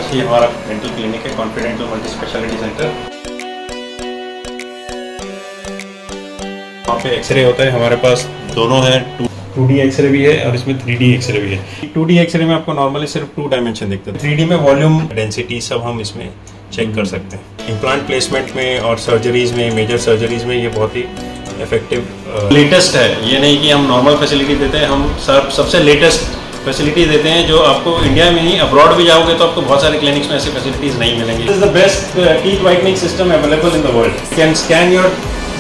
ये हमारा dental clinic है, कॉन्फिडेंटल मल्टी स्पेशलिटी सेंटर। वहाँ पे एक्सरे होता है, हमारे पास दोनों हैं, 2D एक्सरे भी है और इसमें 3D एक्सरे भी है। 2D एक्सरे में आपको नॉर्मली सिर्फ 2 डायमेंशन दिखते हैं, 3D में वॉल्यूम, डेंसिटी सब हम इसमें चेक कर सकते हैं। इम्प्लांट प्लेसमेंट में और सर्जरीज में, मेजर सर्जरीज में ये बहुत ही इफेक्टिव लेटेस्ट है। ये नहीं कि हम नॉर्मल फैसिलिटी देते हैं, हम सबसे लेटेस्ट फैसिलिटी देते हैं जो आपको इंडिया में ही, अब्रॉड भी जाओगे तो आपको बहुत सारे क्लिनिक्स में ऐसी फैसिलिटीज नहीं मिलेंगी। This is the best teeth whitening system available in the world. Can scan your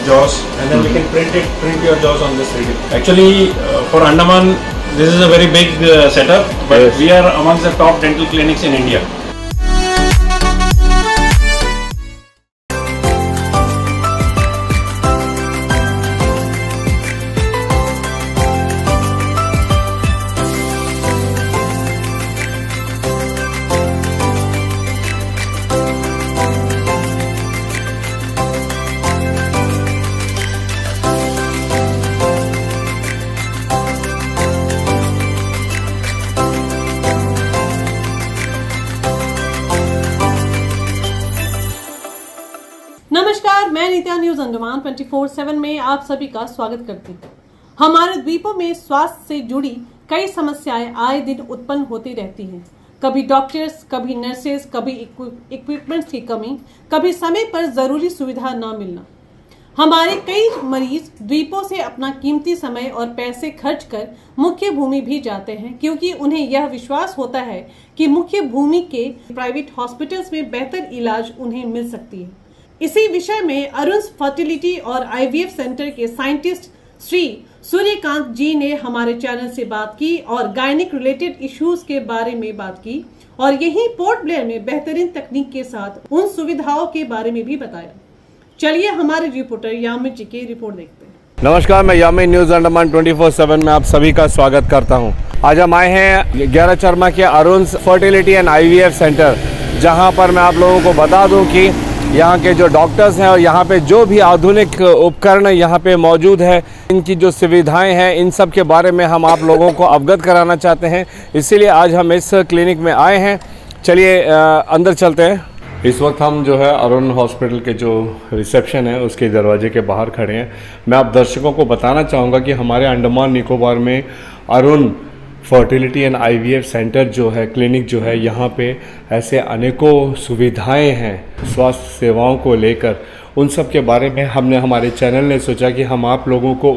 jaws and then we can print your jaws on this 3D. Actually, for Andaman, this is a very big setup, but yes, we are amongst the top dental clinics in India. नमस्कार, मैं नित्या news Andaman 24/7 में आप सभी का स्वागत करती हूँ। हमारे द्वीपों में स्वास्थ्य से जुड़ी कई समस्याएं आए दिन उत्पन्न होती रहती हैं। कभी डॉक्टर्स, कभी नर्सेज, कभी इक्विपमेंट्स की कमी, कभी समय पर जरूरी सुविधा न मिलना। हमारे कई मरीज द्वीपों से अपना कीमती समय और पैसे खर्च कर मुख्य भूमि भी जाते हैं, क्योंकि उन्हें यह विश्वास होता है कि मुख्य भूमि के प्राइवेट हॉस्पिटल्स में बेहतर इलाज उन्हें मिल सकती है। इसी विषय में अरुण फर्टिलिटी और IVF सेंटर के साइंटिस्ट श्री सूर्यकांत जी ने हमारे चैनल से बात की और गायनिक रिलेटेड इश्यूज के बारे में बात की, और यहीं पोर्ट ब्लेयर में बेहतरीन तकनीक के साथ उन सुविधाओं के बारे में भी बताया। चलिए हमारे रिपोर्टर यामिन जी की रिपोर्ट देखते हैं। नमस्कार, मैं यामिन न्यूज अंडमान 24/7 में आप सभी का स्वागत करता हूं। आज हम आए हैं 11 चरमा के Arun fertility and IVF centre, जहां पर मैं आप लोगों को बता दूं कि यहाँ के जो डॉक्टर्स हैं और यहाँ पे जो भी आधुनिक उपकरण यहाँ पे मौजूद है, इनकी जो सुविधाएं हैं, इन सब के बारे में हम आप लोगों को अवगत कराना चाहते हैं। इसीलिए आज हम इस क्लिनिक में आए हैं। चलिए अंदर चलते हैं। इस वक्त हम जो है अरुण हॉस्पिटल के जो रिसेप्शन है उसके दरवाजे के बाहर खड़े हैं। मैं आप दर्शकों को बताना चाहूँगा कि हमारे अंडमान निकोबार में Arun fertility and IVF centre जो है, क्लिनिक जो है, यहाँ पे ऐसे अनेकों सुविधाएं हैं स्वास्थ्य सेवाओं को लेकर। उन सब के बारे में हमने, हमारे चैनल ने सोचा कि हम आप लोगों को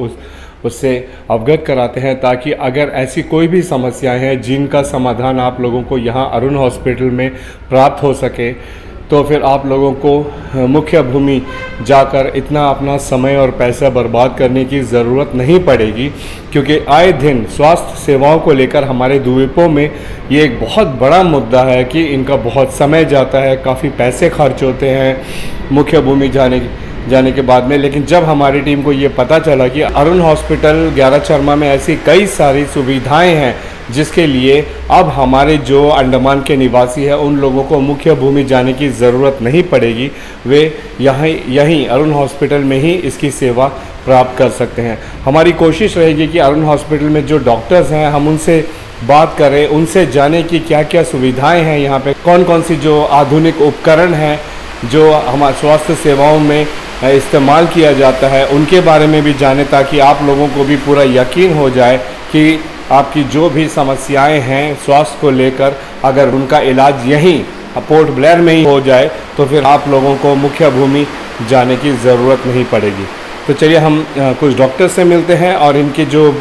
उससे अवगत कराते हैं, ताकि अगर ऐसी कोई भी समस्याएं हैं जिनका समाधान आप लोगों को यहाँ अरुण हॉस्पिटल में प्राप्त हो सके, तो फिर आप लोगों को मुख्य भूमि जाकर इतना अपना समय और पैसा बर्बाद करने की ज़रूरत नहीं पड़ेगी, क्योंकि आए दिन स्वास्थ्य सेवाओं को लेकर हमारे द्वीपों में ये एक बहुत बड़ा मुद्दा है कि इनका बहुत समय जाता है, काफ़ी पैसे खर्च होते हैं मुख्य भूमि जाने के बाद में। लेकिन जब हमारी टीम को ये पता चला कि अरुण हॉस्पिटल 11 चरमा में ऐसी कई सारी सुविधाएं हैं जिसके लिए अब हमारे जो अंडमान के निवासी हैं उन लोगों को मुख्य भूमि जाने की ज़रूरत नहीं पड़ेगी, वे यहीं अरुण हॉस्पिटल में ही इसकी सेवा प्राप्त कर सकते हैं। हमारी कोशिश रहेगी कि अरुण हॉस्पिटल में जो डॉक्टर्स हैं हम उनसे बात करें, उनसे जाने कि क्या क्या सुविधाएं हैं यहाँ पे, कौन कौन सी जो आधुनिक उपकरण हैं जो हमारे स्वास्थ्य सेवाओं में इस्तेमाल किया जाता है, उनके बारे में भी जाने, ताकि आप लोगों को भी पूरा यकीन हो जाए कि आपकी जो भी समस्याएं हैं स्वास्थ्य को लेकर, अगर उनका इलाज यहीं पोर्ट ब्लेयर में ही हो जाए तो फिर आप लोगों को मुख्य भूमि जाने की ज़रूरत नहीं पड़ेगी। तो चलिए हम कुछ डॉक्टर से मिलते हैं और इनके जो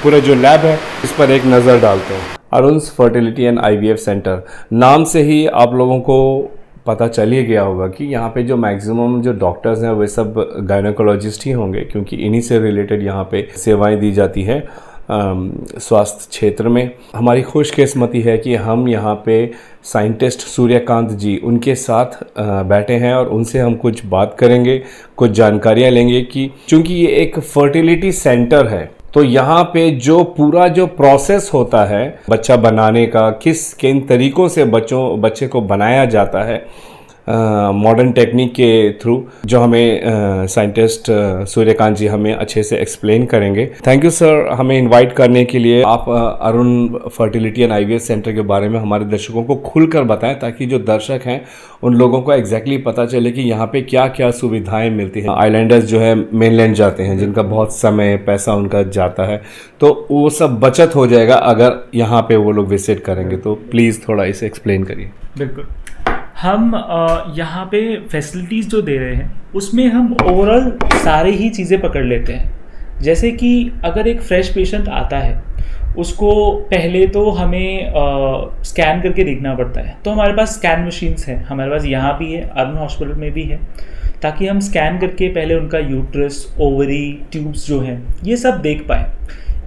पूरे जो लैब है इस पर एक नज़र डालते हैं। Arun fertility and IVF centre, नाम से ही आप लोगों को पता चल ही गया होगा कि यहाँ पे जो मैक्सिमम जो डॉक्टर्स हैं वे सब गायनेकोलॉजिस्ट ही होंगे, क्योंकि इन्हीं से रिलेटेड यहाँ पे सेवाएं दी जाती हैं स्वास्थ्य क्षेत्र में। हमारी खुशकिस्मती है कि हम यहाँ पे साइंटिस्ट सूर्यकांत जी उनके साथ बैठे हैं और उनसे हम कुछ बात करेंगे, कुछ जानकारियाँ लेंगे कि चूँकि ये एक फर्टिलिटी सेंटर है तो यहाँ पे जो पूरा जो प्रोसेस होता है बच्चा बनाने का, किन तरीकों से बच्चे को बनाया जाता है, मॉडर्न टेक्निक के थ्रू, जो हमें साइंटिस्ट सूर्यकांत जी हमें अच्छे से एक्सप्लेन करेंगे। थैंक यू सर हमें इनवाइट करने के लिए। आप Arun fertility and IVF centre के बारे में हमारे दर्शकों को खुलकर बताएं, ताकि जो दर्शक हैं उन लोगों को एग्जैक्टली पता चले कि यहाँ पे क्या क्या सुविधाएं मिलती हैं। आइलैंडर्स जो है मेनलैंड जाते हैं, जिनका बहुत समय पैसा उनका जाता है, तो वो सब बचत हो जाएगा अगर यहाँ पे वो लोग विजिट करेंगे। तो प्लीज़ थोड़ा इसे एक्सप्लेन करिए। बिल्कुल, हम यहाँ पे फैसिलिटीज़ जो दे रहे हैं उसमें हम ओवरऑल सारे ही चीज़ें पकड़ लेते हैं। जैसे कि अगर एक फ्रेश पेशेंट आता है, उसको पहले तो हमें स्कैन करके देखना पड़ता है। तो हमारे पास स्कैन मशीन्स हैं, हमारे पास यहाँ भी है, अरुण हॉस्पिटल में भी है, ताकि हम स्कैन करके पहले उनका यूट्रस, ओवरी, ट्यूब्स जो हैं ये सब देख पाएँ।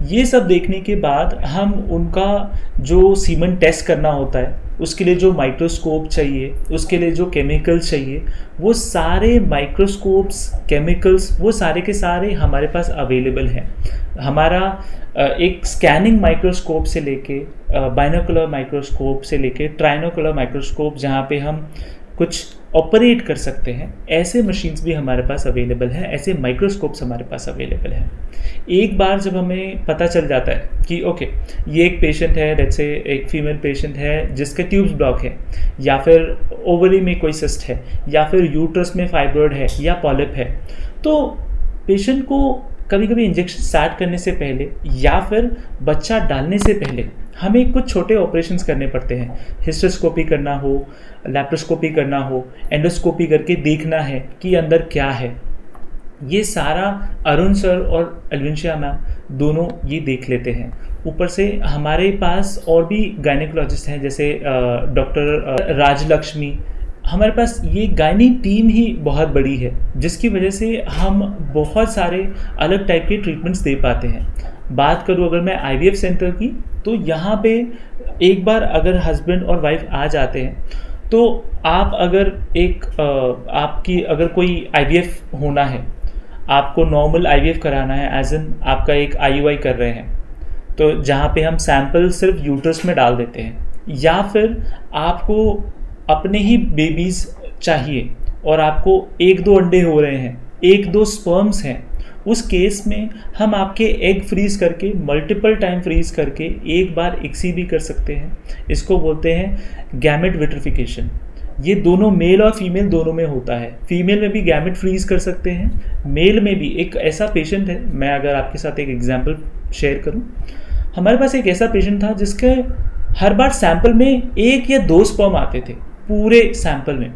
ये सब देखने के बाद हम उनका जो सीमन टेस्ट करना होता है, उसके लिए जो माइक्रोस्कोप चाहिए, उसके लिए जो केमिकल्स चाहिए, वो सारे माइक्रोस्कोप्स, केमिकल्स, वो सारे के सारे हमारे पास अवेलेबल हैं। हमारा एक स्कैनिंग माइक्रोस्कोप से लेके बाइनोकुलर माइक्रोस्कोप से लेके ट्राइनोकुलर माइक्रोस्कोप, जहाँ पे हम कुछ ऑपरेट कर सकते हैं, ऐसे मशीन्स भी हमारे पास अवेलेबल हैं, ऐसे माइक्रोस्कोप्स हमारे पास अवेलेबल हैं। एक बार जब हमें पता चल जाता है कि ओके ये एक पेशेंट है, लेट्स से एक फीमेल पेशेंट है जिसके ट्यूब्स ब्लॉक है, या फिर ओवरी में कोई सिस्ट है, या फिर यूट्रस में फाइब्रॉइड है या पॉलिप है, तो पेशेंट को कभी कभी इंजेक्शन स्टार्ट करने से पहले या फिर बच्चा डालने से पहले हमें कुछ छोटे ऑपरेशंस करने पड़ते हैं। हिस्टोस्कोपी करना हो, लैप्रोस्कोपी करना हो, एंडोस्कोपी करके देखना है कि अंदर क्या है। ये सारा अरुण सर और अलविंशिया मैम दोनों ये देख लेते हैं। ऊपर से हमारे पास और भी गायनेकोलॉजिस्ट हैं, जैसे डॉक्टर राजलक्ष्मी। हमारे पास ये गायनी टीम ही बहुत बड़ी है, जिसकी वजह से हम बहुत सारे अलग टाइप के ट्रीटमेंट्स दे पाते हैं। बात करूँ अगर मैं IVF सेंटर की, तो यहाँ पे एक बार अगर हस्बैंड और वाइफ आ जाते हैं, तो आप अगर आपकी अगर कोई IVF होना है, आपको नॉर्मल IVF कराना है, एज एन आपका एक IUI कर रहे हैं, तो जहाँ पे हम सैंपल सिर्फ यूट्रस में डाल देते हैं, या फिर आपको अपने ही बेबीज़ चाहिए और आपको 1-2 अंडे हो रहे हैं, 1-2 स्पर्म्स हैं, उस केस में हम आपके एग फ्रीज़ करके मल्टीपल टाइम फ्रीज़ करके एक बार ICSI भी कर सकते हैं। इसको बोलते हैं गैमेट विट्रिफिकेशन। ये दोनों मेल और फीमेल दोनों में होता है। फीमेल में भी गैमेट फ्रीज़ कर सकते हैं, मेल में भी। एक ऐसा पेशेंट है, मैं अगर आपके साथ एक एग्जांपल शेयर करूं, हमारे पास एक ऐसा पेशेंट था जिसके हर बार सैंपल में 1 या 2 स्पर्म आते थे पूरे सैंपल में,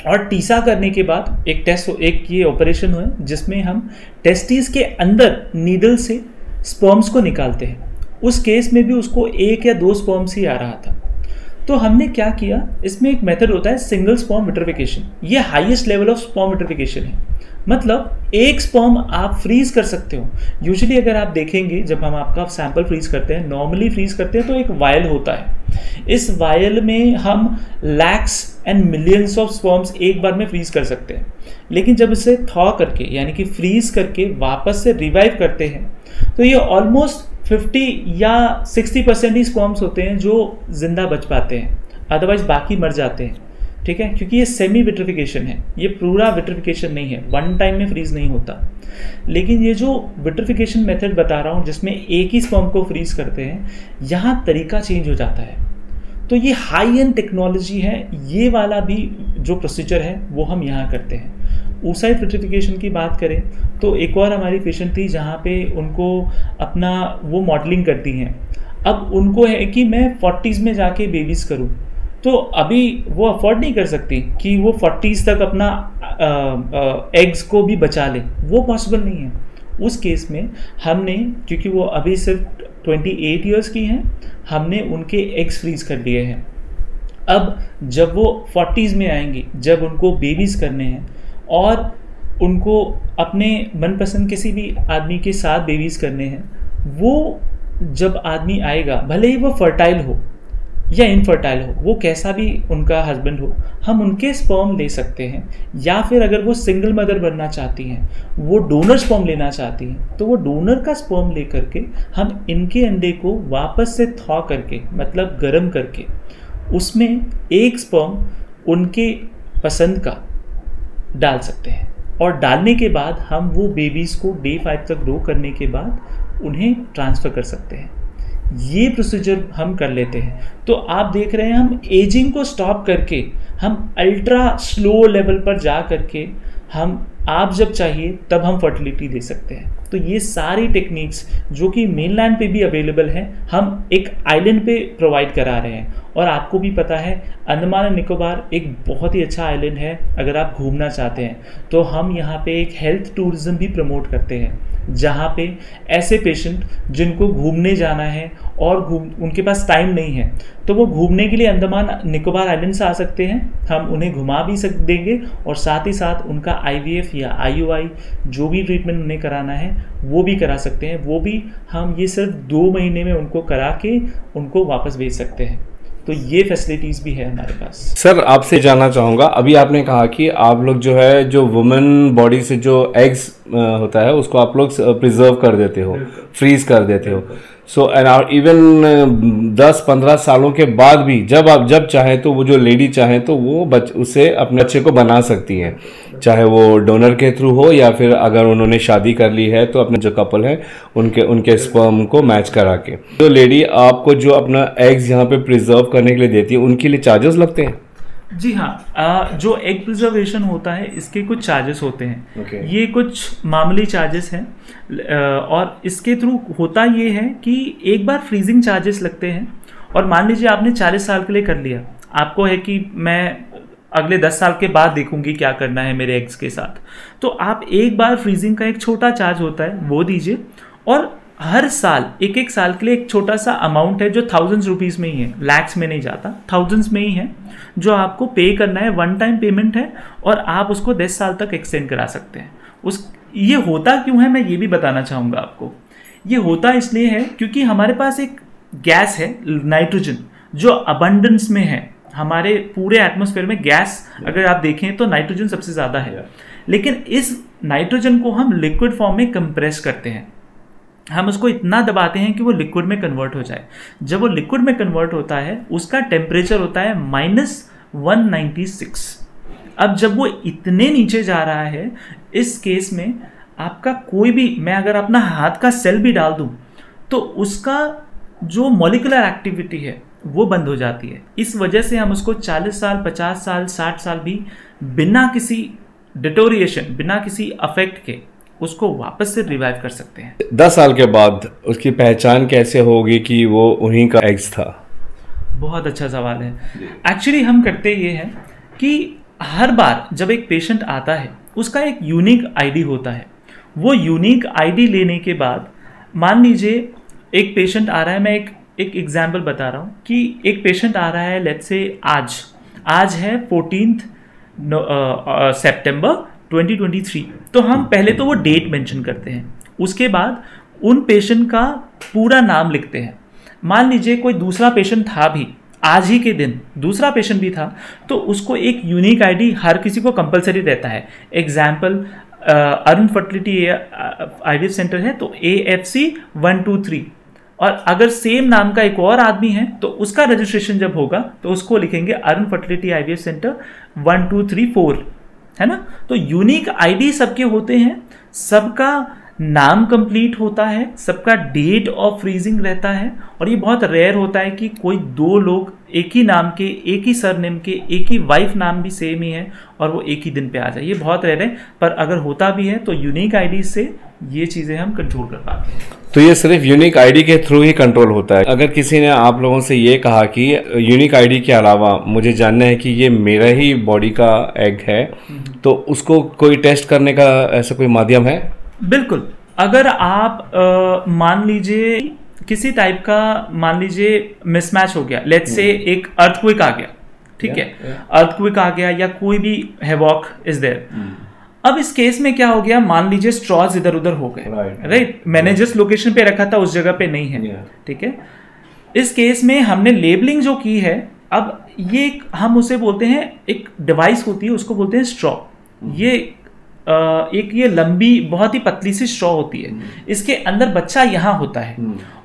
और टीसा करने के बाद एक ये ऑपरेशन हुआ जिसमें हम टेस्टिस के अंदर नीडल से स्पर्म्स को निकालते हैं। उस केस में भी उसको 1 या 2 स्पर्म्स ही आ रहा था। तो हमने क्या किया, इसमें एक मेथड होता है सिंगल स्पर्म विट्रिफिकेशन। ये highest level of sperm vitrification है, मतलब एक स्पर्म आप फ्रीज कर सकते हो। यूजुअली अगर आप देखेंगे, जब हम आपका सैंपल फ्रीज करते हैं, नॉर्मली फ्रीज करते हैं तो एक वायल होता है। इस वायल में हम lakhs and millions of sperms एक बार में फ्रीज कर सकते हैं, लेकिन जब इसे थॉ करके यानी कि फ्रीज करके वापस से रिवाइव करते हैं, तो ये ऑलमोस्ट 50 या 60% ही स्पर्म्स होते हैं जो जिंदा बच पाते हैं, अदरवाइज बाकी मर जाते हैं। ठीक है, क्योंकि ये सेमी विट्रिफिकेशन है, ये पूरा विट्रिफिकेशन नहीं है, वन टाइम में फ्रीज नहीं होता। लेकिन ये जो विट्रिफिकेशन मेथड बता रहा हूँ, जिसमें एक ही स्पर्म को फ्रीज करते हैं, यहाँ तरीका चेंज हो जाता है। तो ये हाई एंड टेक्नोलॉजी है। ये वाला भी जो प्रोसीजर है वो हम यहाँ करते हैं। oocyte विट्रिफिकेशन की बात करें तो एक और हमारी पेशेंट थी जहाँ पे उनको अपना वो मॉडलिंग करती हैं। अब उनको है कि मैं 40s में जाके बेबीज़ करूँ, तो अभी वो अफोर्ड नहीं कर सकती कि वो 40s तक अपना एग्स को भी बचा ले, वो पॉसिबल नहीं है। उस केस में हमने, क्योंकि वो अभी सिर्फ 28 ईयर्स की हैं, हमने उनके एग्स फ्रीज कर दिए हैं। अब जब वो 40s में आएंगी, जब उनको बेबीज़ करने हैं और उनको अपने मनपसंद किसी भी आदमी के साथ बेबीज़ करने हैं, वो जब आदमी आएगा, भले ही वो फर्टाइल हो या इनफर्टाइल हो, वो कैसा भी उनका हस्बैंड हो, हम उनके स्पर्म ले सकते हैं। या फिर अगर वो सिंगल मदर बनना चाहती हैं, वो डोनर स्पर्म लेना चाहती हैं, तो वो डोनर का स्पर्म ले करके हम इनके अंडे को वापस से थॉ करके, मतलब गर्म करके, उसमें एक स्पर्म उनके पसंद का डाल सकते हैं, और डालने के बाद हम वो बेबीज़ को डे 5 तक ग्रो करने के बाद उन्हें ट्रांसफ़र कर सकते हैं। ये प्रोसीजर हम कर लेते हैं। तो आप देख रहे हैं हम एजिंग को स्टॉप करके हम अल्ट्रा स्लो लेवल पर जा करके हम आप जब चाहिए तब हम फर्टिलिटी दे सकते हैं। तो ये सारी टेक्निक्स जो कि मेनलैंड पे भी अवेलेबल हैं, हम एक आइलैंड पे प्रोवाइड करा रहे हैं। और आपको भी पता है अंडमान एंड निकोबार एक बहुत ही अच्छा आइलैंड है। अगर आप घूमना चाहते हैं तो हम यहाँ पे एक हेल्थ टूरिज्म भी प्रमोट करते हैं, जहाँ पे ऐसे पेशेंट जिनको घूमने जाना है और उनके पास टाइम नहीं है तो वो घूमने के लिए अंडमान निकोबार आइलैंड से आ सकते हैं। हम उन्हें घुमा भी देंगे और साथ ही साथ उनका IVF या IUI जो भी ट्रीटमेंट उन्हें कराना है वो भी करा सकते हैं। वो भी हम ये सिर्फ 2 महीने में उनको करा के उनको वापस भेज सकते हैं। तो ये फैसिलिटीज़ भी है हमारे पास। सर आपसे जानना चाहूँगा, अभी आपने कहा कि आप लोग जो है जो वुमेन बॉडी से जो एग्स होता है उसको आप लोग प्रिजर्व कर देते हो, फ्रीज कर देते हो। सो एंड इवन 10-15 सालों के बाद भी जब चाहें तो वो जो लेडी चाहें तो वो उससे अपने बच्चे को बना सकती हैं, चाहे वो डोनर के थ्रू हो या फिर अगर उन्होंने शादी कर ली है तो अपने जो कपल है उनके स्पर्म को मैच करा के। तो लेडी आपको जो अपना एग्स यहाँ पे प्रिजर्व करने के लिए देती है उनके लिए चार्जेस लगते हैं? जी हाँ, जो एग प्रिजर्वेशन होता है इसके कुछ चार्जेस होते हैं। ये कुछ मामूली चार्जेस हैं और इसके थ्रू होता ये है कि एक बार फ्रीजिंग चार्जेस लगते हैं। और मान लीजिए आपने 40 साल के लिए कर लिया, आपको है कि मैं अगले 10 साल के बाद देखूंगी क्या करना है मेरे एग्स के साथ, तो आप एक बार फ्रीजिंग का एक छोटा चार्ज होता है वो दीजिए। और हर साल एक साल के लिए एक छोटा सा अमाउंट है जो थाउजेंड्स रुपीज़ में ही है, लैक्स में नहीं जाता, थाउजेंड्स में ही है, जो आपको पे करना है। 1 टाइम पेमेंट है और आप उसको 10 साल तक एक्सटेंड करा सकते हैं। ये होता क्यों है मैं ये भी बताना चाहूँगा आपको। ये होता इसलिए है क्योंकि हमारे पास एक गैस है नाइट्रोजन जो अबंडेंस में है। हमारे पूरे एटमॉस्फेयर में गैस अगर आप देखें तो नाइट्रोजन सबसे ज़्यादा है, लेकिन इस नाइट्रोजन को हम लिक्विड फॉर्म में कंप्रेस करते हैं। हम उसको इतना दबाते हैं कि वो लिक्विड में कन्वर्ट हो जाए। जब वो लिक्विड में कन्वर्ट होता है उसका टेम्परेचर होता है -196। अब जब वो इतने नीचे जा रहा है, इस केस में आपका कोई भी, मैं अगर अपना हाथ का सेल भी डाल दूं तो उसका जो मॉलिक्यूलर एक्टिविटी है वो बंद हो जाती है। इस वजह से हम उसको 40 साल, 50 साल, 60 साल भी बिना किसी डिटोरिएशन, बिना किसी अफेक्ट के उसको वापस से रिवाइव कर सकते हैं। 10 साल के बाद उसकी पहचान कैसे होगी कि वो उन्हीं का एग्स था? बहुत अच्छा सवाल है। एक्चुअली हम करते ये हैं कि हर बार जब एक पेशेंट आता है उसका एक यूनिक आईडी होता है। वो यूनिक आईडी लेने के बाद, मान लीजिए एक पेशेंट आ रहा है, मैं एक एग्जाम्पल बता रहा हूँ कि एक पेशेंट आ रहा है, लेट्स से आज है 14 सितंबर 2023। तो हम पहले तो वो डेट मेंशन करते हैं, उसके बाद उन पेशेंट का पूरा नाम लिखते हैं। मान लीजिए कोई दूसरा पेशेंट था भी आज ही के दिन, दूसरा पेशेंट भी था, तो उसको एक यूनिक आईडी हर किसी को कंपलसरी रहता है। Example Arun fertility IVF centre है तो AFC 123, और अगर सेम नाम का एक और आदमी है तो उसका रजिस्ट्रेशन जब होगा तो उसको लिखेंगे अरुण फर्टिलिटी IVF सेंटर 1234, है ना। तो यूनिक आईडी सबके होते हैं, सबका नाम कंप्लीट होता है, सबका डेट ऑफ फ्रीजिंग रहता है। और ये बहुत रेयर होता है कि कोई 2 लोग एक ही नाम के, एक ही सरनेम के, एक ही वाइफ नाम भी सेम ही है और वो एक ही दिन पे आ जाए। ये बहुत रेयर है, पर अगर होता भी है तो यूनिक आईडी से ये चीज़ें हम कंट्रोल कर पाते हैं। तो ये सिर्फ यूनिक आईडी के थ्रू ही कंट्रोल होता है। अगर किसी ने आप लोगों से ये कहा कि यूनिक आईडी के अलावा मुझे जानना है कि ये मेरा ही बॉडी का एग है, तो उसको कोई टेस्ट करने का ऐसा कोई माध्यम है? बिल्कुल। अगर आप मान लीजिए किसी टाइप का, मान लीजिए मिसमैच हो गया, लेट्स से एक अर्थक्वेक आ गया, ठीक है, अर्थक्वेक आ गया या कोई भी हैवॉक इज देयर। अब इस केस में क्या हो गया, मान लीजिए स्ट्रॉज इधर उधर हो गए, राइट, मैंने जिस लोकेशन पे रखा था उस जगह पे नहीं है, ठीक है। इस केस में हमने लेबलिंग जो की है, अब ये हम उसे बोलते हैं, एक डिवाइस होती है उसको बोलते हैं स्ट्रॉ। ये एक ये लंबी बहुत ही पतली सी स्ट्रॉ होती है, इसके अंदर बच्चा यहाँ होता है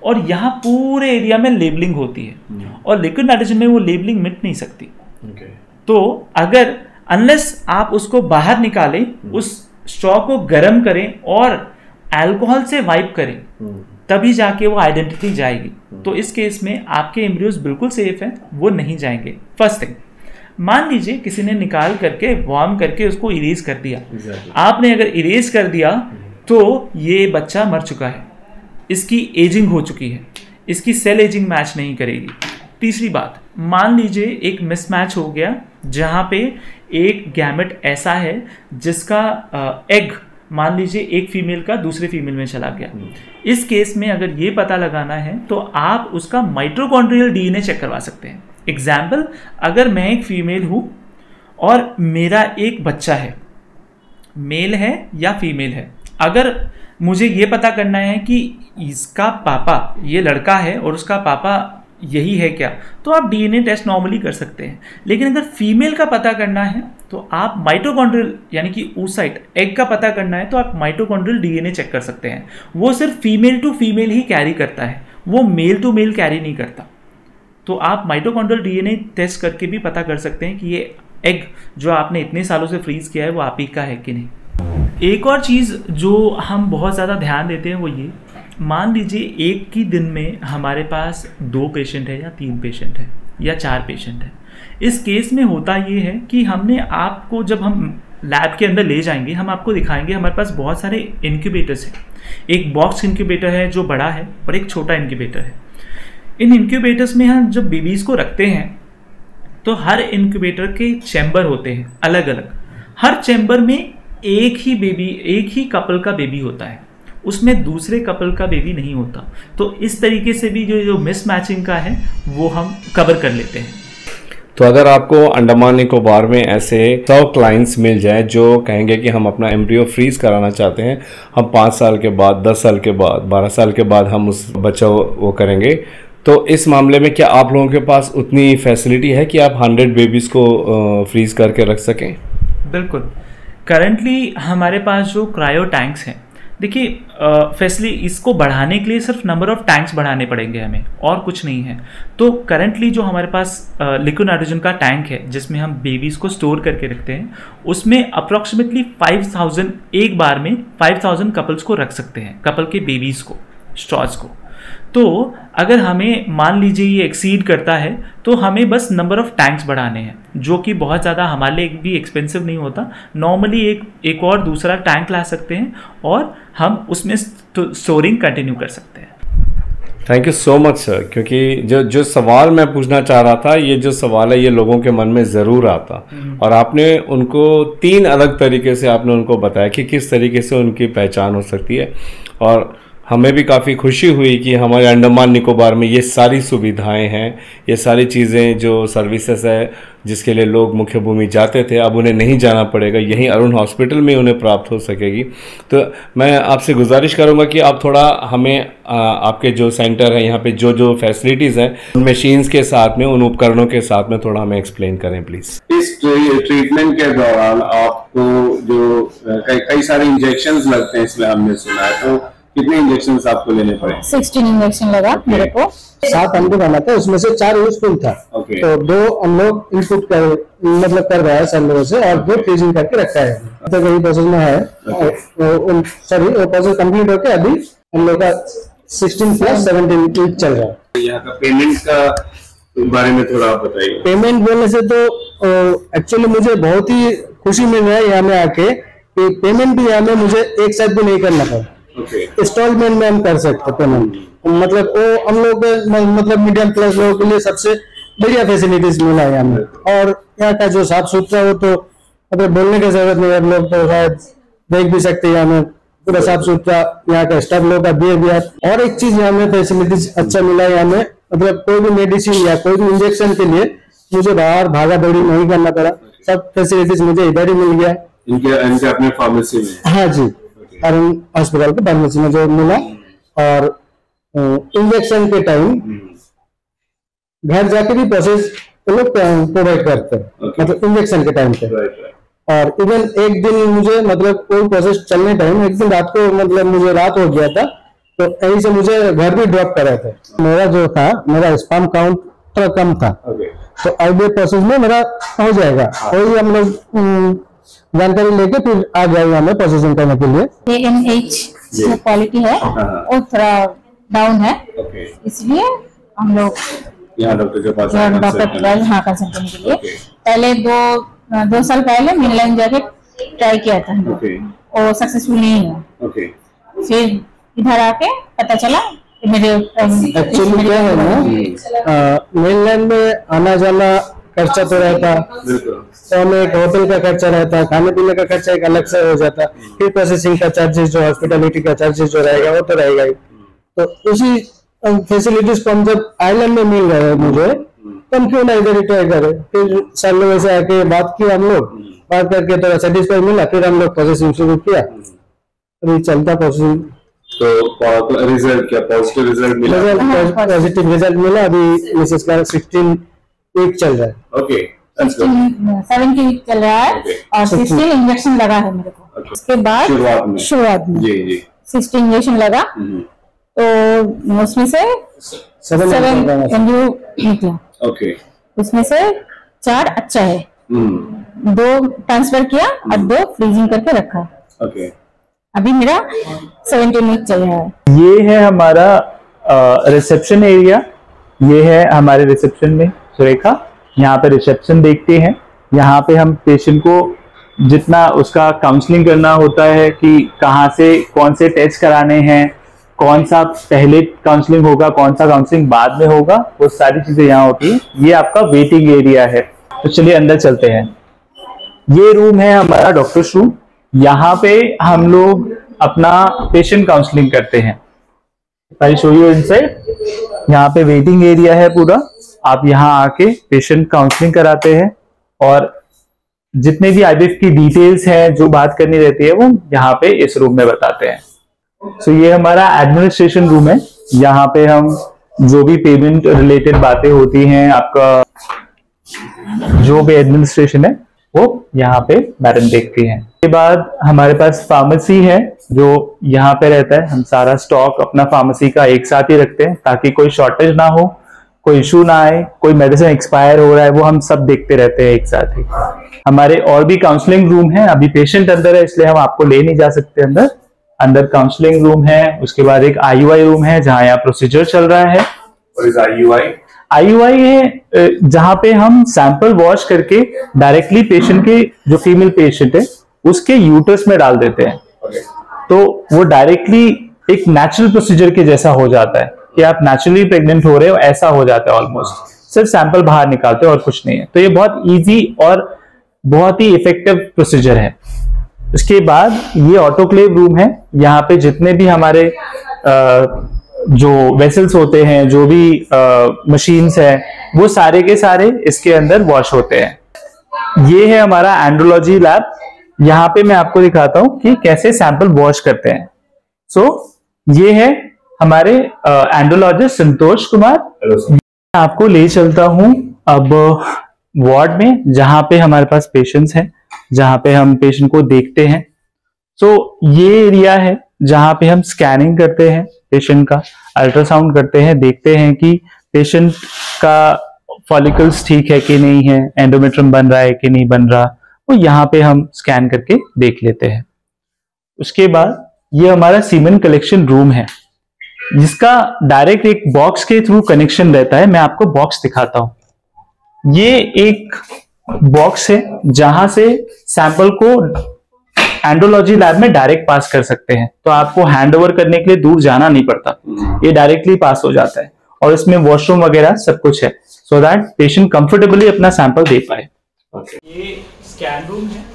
और यहाँ पूरे एरिया में लेबलिंग होती है और लिक्विड नाइट्रोजन में वो लेबलिंग मिट नहीं सकती। तो अगर अनलेस आप उसको बाहर निकालें, उस स्ट्रॉ को गर्म करें और अल्कोहल से वाइप करें, तभी जाके वो आइडेंटिटी जाएगी। तो इस केस में आपके एम्ब्रियोज बिल्कुल सेफ हैं, वो नहीं जाएंगे। फर्स्ट थिंग, मान लीजिए किसी ने निकाल करके वार्म करके उसको इरेज कर दिया। आपने अगर इरेज कर दिया तो ये बच्चा मर चुका है, इसकी एजिंग हो चुकी है, इसकी सेल एजिंग मैच नहीं करेगी। तीसरी बात, मान लीजिए एक मिसमैच हो गया जहाँ पे एक गैमेट ऐसा है जिसका एग मान लीजिए एक फीमेल का दूसरे फीमेल में चला गया। इस केस में अगर ये पता लगाना है तो आप उसका माइटोकॉन्ड्रियल डीएनए चेक करवा सकते हैं। एग्जाम्पल, अगर मैं एक फीमेल हूँ और मेरा एक बच्चा है, मेल है या फीमेल है, अगर मुझे ये पता करना है कि इसका पापा ये लड़का है और उसका पापा यही है क्या, तो आप डीएनए टेस्ट नॉर्मली कर सकते हैं। लेकिन अगर फीमेल का पता करना है तो आप माइटोकॉन्ड्रियल यानी कि oocyte एग का पता करना है तो आप माइटोकॉन्ड्रियल डीएनए चेक कर सकते हैं। वो सिर्फ फीमेल टू फीमेल ही कैरी करता है, वो मेल टू मेल कैरी नहीं करता। तो आप माइटोकॉन्ड्रियल डीएनए टेस्ट करके भी पता कर सकते हैं कि ये एग जो आपने इतने सालों से फ्रीज किया है वो आप ही का है कि नहीं। एक और चीज़ जो हम बहुत ज़्यादा ध्यान देते हैं वो ये, मान लीजिए एक ही दिन में हमारे पास 2 पेशेंट है या 3 पेशेंट है या 4 पेशेंट है। इस केस में होता ये है कि हमने आपको, जब हम लैब के अंदर ले जाएंगे, हम आपको दिखाएंगे हमारे पास बहुत सारे इनक्यूबेटर्स हैं। एक बॉक्स इनक्यूबेटर है जो बड़ा है और एक छोटा इनक्यूबेटर है। इन इनक्यूबेटर्स में हम जब बेबीज़ को रखते हैं तो हर इनक्यूबेटर के चैम्बर होते हैं अलग अलग। हर चैम्बर में एक ही कपल का बेबी होता है, उसमें दूसरे कपल का बेबी नहीं होता। तो इस तरीके से भी जो मिसमैचिंग का है वो हम कवर कर लेते हैं। तो अगर आपको अंडमान निकोबार में ऐसे 100 क्लाइंट्स मिल जाए जो कहेंगे कि हम अपना एम्ब्रियो फ्रीज कराना चाहते हैं, हम 5 साल के बाद, 10 साल के बाद, 12 साल के बाद हम उस बच्चा वो करेंगे, तो इस मामले में क्या आप लोगों के पास उतनी फैसिलिटी है कि आप 100 बेबीज़ को फ्रीज करके रख सकें? बिल्कुल। करंटली हमारे पास जो क्रायो टैंक्स हैं, देखिए फैसिलिटी इसको बढ़ाने के लिए सिर्फ नंबर ऑफ टैंक्स बढ़ाने पड़ेंगे हमें, और कुछ नहीं है। तो करंटली जो हमारे पास लिक्विड नाइट्रोजन का टैंक है जिसमें हम बेबीज़ को स्टोर करके रखते हैं, उसमें अप्रॉक्सीमेटली 5000 एक बार में 5000 कपल्स को रख सकते हैं, कपल के बेबीज़ को, स्ट्रॉज को। तो अगर हमें मान लीजिए ये एक्सीड करता है तो हमें बस नंबर ऑफ टैंक्स बढ़ाने हैं, जो कि बहुत ज़्यादा हमारे लिए भी एक्सपेंसिव नहीं होता। नॉर्मली एक और दूसरा टैंक ला सकते हैं और हम उसमें स्टोरिंग कंटिन्यू कर सकते हैं। Thank you so much sir, क्योंकि जो सवाल मैं पूछना चाह रहा था, ये जो सवाल है ये लोगों के मन में ज़रूर आता, और आपने उनको 3 अलग तरीके से आपने उनको बताया कि किस तरीके से उनकी पहचान हो सकती है। और हमें भी काफ़ी खुशी हुई कि हमारे अंडमान निकोबार में ये सारी सुविधाएं हैं, ये सारी चीज़ें जो सर्विसेज है जिसके लिए लोग मुख्य भूमि जाते थे, अब उन्हें नहीं जाना पड़ेगा, यहीं अरुण हॉस्पिटल में उन्हें प्राप्त हो सकेगी। तो मैं आपसे गुजारिश करूंगा कि आप थोड़ा हमें आपके जो सेंटर है यहाँ पे जो फैसिलिटीज़ हैं उन मशीन्स के साथ में, उन उपकरणों के साथ में थोड़ा हमें एक्सप्लेन करें प्लीज़। इस ट्रीटमेंट के दौरान आपको जो कई सारे इंजेक्शंस लगते हैं, इसमें हमने सुना है, तो कितने इंजेक्शंस आपको लेने पड़े? 16 इंजेक्शन लगा मेरे को। 7 हमको बना था, उसमें से 4 यूजफुल था। तो 2 हम लोग इनपुट कर रहा है सब लोगों से, और 2 फ्रीजिंग करके रखा है। तो वही प्रोसेस में है, सॉरी वो प्रोसेस कंप्लीट होके अभी हम लोग का 16 + 17 चल रहा है। यहाँ का पेमेंट का बारे में थोड़ा आप बताइए। पेमेंट बोलने से तो एक्चुअली मुझे बहुत ही खुशी मिल रहा है यहाँ में आके, पेमेंट भी यहाँ में मुझे एक साथ भी नहीं करना पड़ा। इंस्टॉलमेंट में हम कर सकते पेमेंट, मतलब वो हम लोग मतलब मीडियम क्लास लोगों के लिए सबसे बढ़िया फैसिलिटीज मिला है यहाँ में। और यहाँ का जो साफ सुथरा, वो तो मतलब बोलने की जरूरत नहीं है, हम लोग तो शायद देख भी सकते हैं यहाँ में पूरा साफ सुथरा यहाँ का स्टाफ लोग का बिहेवियर। और एक चीज यहाँ में फैसिलिटीज अच्छा मिला है यहाँ में, मतलब कोई भी मेडिसिन या कोई भी इंजेक्शन के लिए मुझे बाहर भागा दौड़ी नहीं करना पड़ा, सब फैसिलिटीज मुझे इधर ही मिल गया इनके अपने फार्मेसी में। हाँ जी, अरुण हॉस्पिटल के फार्मेसी में जो मिला। और इंजेक्शन के टाइम घर जाके भी प्रोसेस लोग प्रोवाइड करते हैं, मतलब इंजेक्शन के टाइम पे। और इवन एक दिन मुझे मतलब कोई प्रोसेस चलने टाइम, एक दिन रात को मतलब मुझे रात हो गया था, तो कहीं से मुझे घर भी ड्रॉप कर रहे थे। मेरा जो था, मेरा स्पर्म काउंट थोड़ा कम था, तो IVF प्रोसेस में मेरा हो जाएगा। वही हम लोग जानकारी लेके फिर आ जाएगा हमें प्रोसेसिंग करने के लिए। ANH जो क्वालिटी है वो थोड़ा डाउन है, इसलिए हम लोग यहाँ डॉक्टर के पास यहाँ कंसल्ट करने के लिए पहले 2 साल पहले मिनलाइन जाके ट्राई किया था, वो सक्सेसफुल नहीं हुआ। फिर इधर आके पता चला मेरे एक्चुअली क्या है ना, मेनलैंड में आना जाना खर्चा तो रहता, तो हमें एक होटल का खर्चा रहता, खाने पीने का खर्चा एक अलग से हो जाता, फिर प्रोसेसिंग का चार्जेस जो हॉस्पिटलिटी का चार्जेस जो रहेगा वो तो रहेगा ही। तो उसी फैसिलिटीज को हम जब आइलैंड में मिल रहा है मुझे, तो हम क्यों ना इधर ही ट्राई करें। फिर सर लोग से आके बात की, हम लोग बात करके थोड़ा सेटिस्फाई मिला, फिर हम लोग प्रोसेसिंग शुरू किया, अभी चलता प्रोसेसिंग। तो रिजल्ट क्या पॉजिटिव रिजल्ट मिला? पॉजिटिव रिजल्ट मिला। अभी मिसेस का 16 वीक चल रहा है। ओके, 17 वीक चल रहा है और 16 इंजेक्शन लगा है मेरे को। उसके बाद शुरुआत में जी 16 इंजेक्शन लगा, तो उसमें से 7 MU निकला। ओके, उसमें से 4 अच्छा है, 2 ट्रांसफर किया और 2 फ्रीजिंग करके रखा। ओके, अभी मेरा 17 वीक चल रहा है। ये है हमारा रिसेप्शन एरिया। ये है हमारे रिसेप्शन में सुरेखा। यहाँ पे रिसेप्शन देखते हैं। यहाँ पे हम पेशेंट को जितना उसका काउंसलिंग करना होता है कि कहाँ से कौन से टेस्ट कराने हैं, कौन सा पहले काउंसलिंग होगा, कौन सा काउंसलिंग बाद में होगा, वो सारी चीजें यहाँ होती है। ये आपका वेटिंग एरिया है। तो चलिए अंदर चलते हैं। ये रूम है हमारा डॉक्टर्स रूम। यहाँ पे हम लोग अपना पेशेंट काउंसलिंग करते हैं। I show you inside. यहाँ पे वेटिंग एरिया है पूरा। आप यहाँ आके पेशेंट काउंसलिंग कराते हैं और जितने भी IVF की डिटेल्स हैं जो बात करनी रहती है वो यहाँ पे इस रूम में बताते हैं। सो ये हमारा एडमिनिस्ट्रेशन रूम है। यहाँ पे हम जो भी पेमेंट रिलेटेड बातें होती हैं, आपका जो भी एडमिनिस्ट्रेशन है वो यहाँ पे मैडम देखती हैं। उसके बाद हमारे पास फार्मेसी है जो यहाँ पे रहता है। हम सारा स्टॉक अपना फार्मेसी का एक साथ ही रखते हैं ताकि कोई शॉर्टेज ना हो, कोई इशू ना आए, कोई मेडिसिन एक्सपायर हो रहा है वो हम सब देखते रहते हैं एक साथ ही। हमारे और भी काउंसलिंग रूम है। अभी पेशेंट अंदर है इसलिए हम आपको ले नहीं जा सकते अंदर। अंदर काउंसलिंग रूम है। उसके बाद एक IUI रूम है जहाँ यहाँ प्रोसीजर चल रहा है। IUI है जहाँ पे हम सैंपल वॉश करके डायरेक्टली पेशेंट के जो फीमेल पेशेंट है उसके यूटरस में डाल देते हैं। तो वो डायरेक्टली एक नेचुरल प्रोसीजर के जैसा हो जाता है कि आप नेचुरली प्रेग्नेंट हो रहे हो, ऐसा हो जाता है ऑलमोस्ट। सिर्फ सैंपल बाहर निकालते हो और कुछ नहीं है। तो ये बहुत इजी और बहुत ही इफेक्टिव प्रोसीजर है। उसके बाद ये ऑटोक्लेव रूम है। यहाँ पे जितने भी हमारे जो वेसल्स होते हैं, जो भी मशीन्स है, वो सारे के सारे इसके अंदर वॉश होते हैं। ये है हमारा एंड्रोलॉजी लैब। यहाँ पे मैं आपको दिखाता हूँ कि कैसे सैंपल वॉश करते हैं। सो ये है हमारे एंड्रोलॉजिस्ट संतोष कुमार। मैं आपको ले चलता हूँ अब वार्ड में जहाँ पे हमारे पास पेशेंट्स हैं, जहाँ पे हम पेशेंट को देखते हैं। सो ये एरिया है जहाँ पे हम स्कैनिंग करते हैं पेशेंट का, अल्ट्रासाउंड करते हैं, देखते हैं कि पेशेंट का फॉलिकल्स ठीक है कि नहीं है, एंडोमेट्रियम बन रहा है कि नहीं बन रहा, वो यहाँ पे हम स्कैन करके देख लेते हैं। उसके बाद ये हमारा सीमेन कलेक्शन रूम है जिसका डायरेक्ट एक बॉक्स के थ्रू कनेक्शन रहता है। मैं आपको बॉक्स दिखाता हूं। ये एक बॉक्स है जहां से सैंपल को एंड्रोलॉजी लैब में डायरेक्ट पास कर सकते हैं। तो आपको हैंड ओवर करने के लिए दूर जाना नहीं पड़ता, ये डायरेक्टली पास हो जाता है और इसमें वॉशरूम वगैरह सब कुछ है सो दैट पेशेंट कंफर्टेबली अपना सैंपल दे पाए। ये स्कैन रूम है।